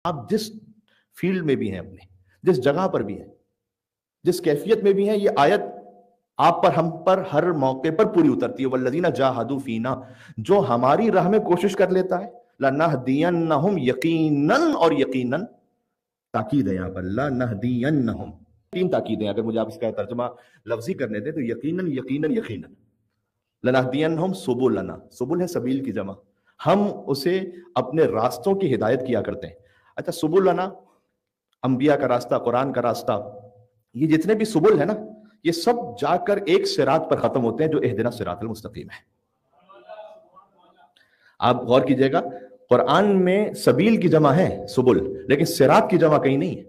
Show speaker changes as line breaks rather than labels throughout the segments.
آپ جس فیلڈ میں بھی ہیں، اپنے جس جگہ پر بھی ہیں، جس کیفیت میں بھی ہیں، یہ آیت آپ پر، ہم پر ہر موقع پر پوری اترتی ہے۔ والذین جاہدوا فینا، جو ہماری راہ میں کوشش کر لیتا ہے، لنہدینہم، یقیناً، اور یقیناً تاکید ہے یہاں پر، لنہدینہم، تین تاکیدیں، اگر مجھے آپ اس کا ترجمہ لفظی کرنے دیں تو یقیناً یقیناً یقیناً، لنہدینہم سبلنا، سبل ہے سبیل کی جمع، ہم اسے اپنے راستوں کی ہدایت کیا کرتے ہیں۔ اچھا، سبلنا انبیاء کا راستہ، قرآن کا راستہ، یہ جتنے بھی سبل ہے نا، یہ سب جا کر ایک صراط پر ختم ہوتے ہیں جو اہدنا الصراط المستقیم ہے۔ آپ غور کیجئے گا، قرآن میں سبیل کی جمع ہے سبل، لیکن صراط کی جمع کہیں نہیں ہے،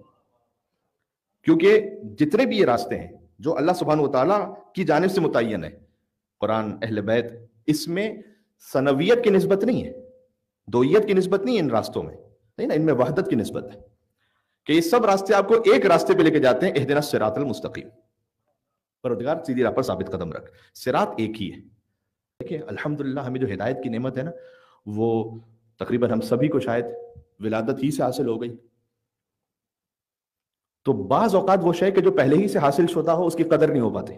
کیونکہ جتنے بھی یہ راستے ہیں جو اللہ سبحانہ وتعالیٰ کی جانب سے متعین ہے، قرآن، اہل بیت، اس میں ثنویت کی نسبت نہیں ہے، دوئیت کی نسبت نہیں ہے ان راستوں میں، نہیں نا، ان میں وحدت کی نسبت ہے کہ یہ سب راستے آپ کو ایک راستے پہ لے کے جاتے ہیں، اہدنا الصراط المستقیم، پروردگار سیدھی راہ پر ثابت قدم رکھ، صراط ایک ہی ہے۔ دیکھیں الحمدللہ ہمیں جو ہدایت کی نعمت ہے نا، وہ تقریباً ہم سبھی کو شاید ولادت ہی سے حاصل ہو گئی، تو بعض اوقات وہ شے کہ جو پہلے ہی سے حاصل شدہ ہو اس کی قدر نہیں ہو پاتی۔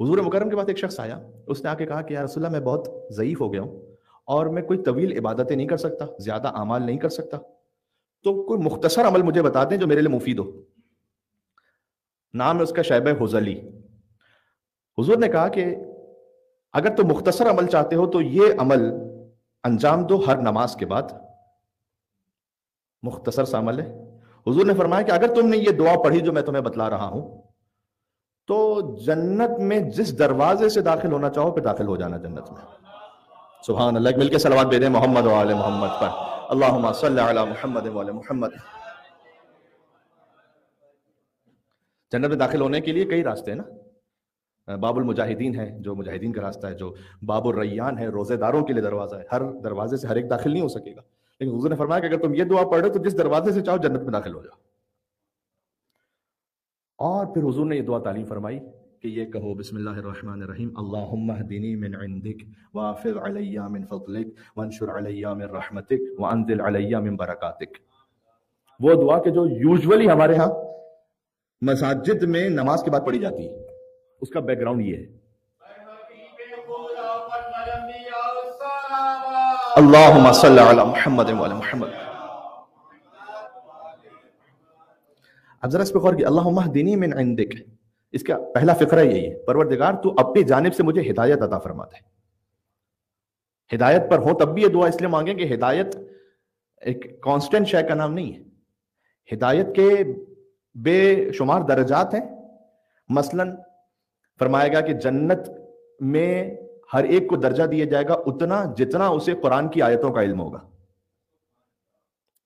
حضور مکرم کے بعد ایک شخص آیا، اس نے آ کے کہا کہ یا رسول اللہ، میں بہت ضعیف ہو گیا ہوں اور میں کوئی طویل عبادتیں نہیں کر سکتا، زیادہ اعمال نہیں کر سکتا، تو کوئی مختصر عمل مجھے بتا دیں جو میرے لیے مفید ہو۔ نام ہے اس کا شیبہ حذلی۔ حضور نے کہا کہ اگر تم مختصر عمل چاہتے ہو تو یہ عمل انجام دو ہر نماز کے بعد، مختصر سا عمل ہے۔ حضور نے فرمایا کہ اگر تم نے یہ دعا پڑھی جو میں تمہیں بتلا رہا ہوں تو جنت میں جس دروازے سے داخل ہونا چاہو پھر داخل ہو جانا جنت میں۔ سبحان اللہ، مل کے صلوات بھیجیں محمد و آل محمد پر، اللہم صلی علی محمد و آل محمد۔ جنت میں داخل ہونے کے لیے کئی راستے ہیں نا، باب المجاہدین ہے جو مجاہدین کا راستہ ہے، جو باب الریان ہے روزے داروں کے لیے دروازہ ہے، ہر دروازے سے ہر ایک داخل نہیں ہو سکے گا، لیکن حضور نے فرمایا کہ اگر تم یہ دعا پڑھ رہے تو جس دروازے سے چاہو جنت میں داخل ہو جاؤ۔ اور پھر حضور نے یہ دعا تعلیم فرمائی کہ یہ کہو، بسم اللہ الرحمن الرحیم، اللہم اہدنی من عندک وافض علی من فضلک وانشر علی من رحمتک وانزل علی من برکاتک۔ وہ دعا کہ جو یوزولی ہمارے ہاں مساجد میں نماز کے بعد پڑھی جاتی ہے، اس کا بیک گراؤنڈ یہ ہے، اللہم صلی علی محمد و علی محمد۔ اب ذرا اس پہ غور کیجیے، اللہم اہدنی من عندک، اس کا پہلا فقرہ یہی ہے، پروردگار تو اپنی جانب سے مجھے ہدایت عطا فرما دے۔ ہدایت پر ہو تب بھی یہ دعا اس لیے مانگیں کہ ہدایت ایک کانسٹنٹ شے کا نام نہیں ہے، ہدایت کے بے شمار درجات ہیں۔ مثلا فرمایا گیا کہ جنت میں ہر ایک کو درجہ دیا جائے گا اتنا جتنا اسے قرآن کی آیتوں کا علم ہوگا،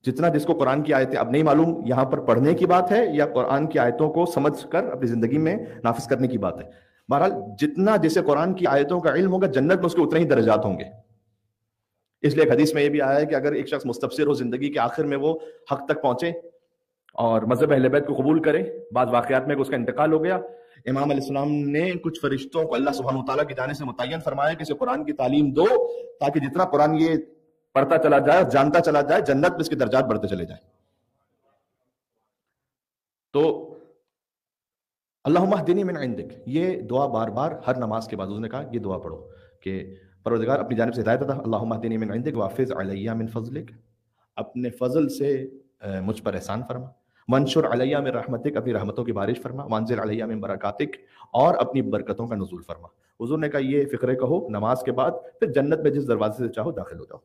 جتنا جس کو قرآن کی آیتیں، اب نہیں معلوم یہاں پر پڑھنے کی بات ہے یا قرآن کی آیتوں کو سمجھ کر اپنی زندگی میں نافذ کرنے کی بات ہے، بہرحال جتنا جسے قرآن کی آیتوں کا علم ہوگا جنت میں اس کے اتنے ہی درجات ہوں گے۔ اس لیے ایک حدیث میں یہ بھی آیا ہے کہ اگر ایک شخص مستبصر ہو، زندگی کے آخر میں وہ حق تک پہنچے اور مذہب اہل بیت کو قبول کرے، بعض واقعات میں اس کا انتقال ہو گیا، امام علیہ السلام نے کچھ فرشتوں کو اللہ سبحانہ وتعالیٰ کی جانب سے متعین فرمایا کہ اسے قرآن کی تعلیم دو تاکہ جتنا قرآن یہ پڑھتا چلا جائے، جانتا چلا جائے، جنت میں اس کے درجات بڑھتے چلے جائیں۔ تو اللہم اہدنی من عندک، یہ دعا بار بار ہر نماز کے بعد حضور نے کہا یہ دعا پڑھو کہ پروردگار اپنی جانب سے ہدایت عطا، اللہم اہدنی من عندک وافض علی من فضلک، اپنے فضل سے مجھ پر احسان فرما، وانشر علی من رحمتک، اپنی رحمتوں کی بارش فرما، وانزل علی من برکاتک، اور اپنی برکتوں کا نزول فرما۔ حضور نے کہا یہ فقرے کہو نماز کے بعد، پھر جنت میں جس دروازے سے چاہو داخل ہو جاؤ۔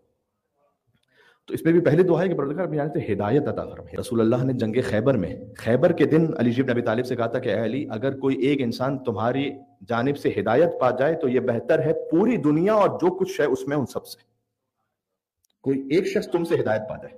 تو اس میں بھی پہلی دعا ہے کہ پروردگار اپنی جانب سے ہدایت عطا فرمائے۔ رسول اللہ نے جنگ خیبر میں، خیبر کے دن علی بن ابی طالب سے کہا تھا کہ اے علی، اگر کوئی ایک انسان تمہاری جانب سے ہدایت پا جائے تو یہ بہتر ہے پوری دنیا اور جو کچھ ہے اس میں ان سب سے، کوئی ایک شخص تم سے ہدایت پا جائے۔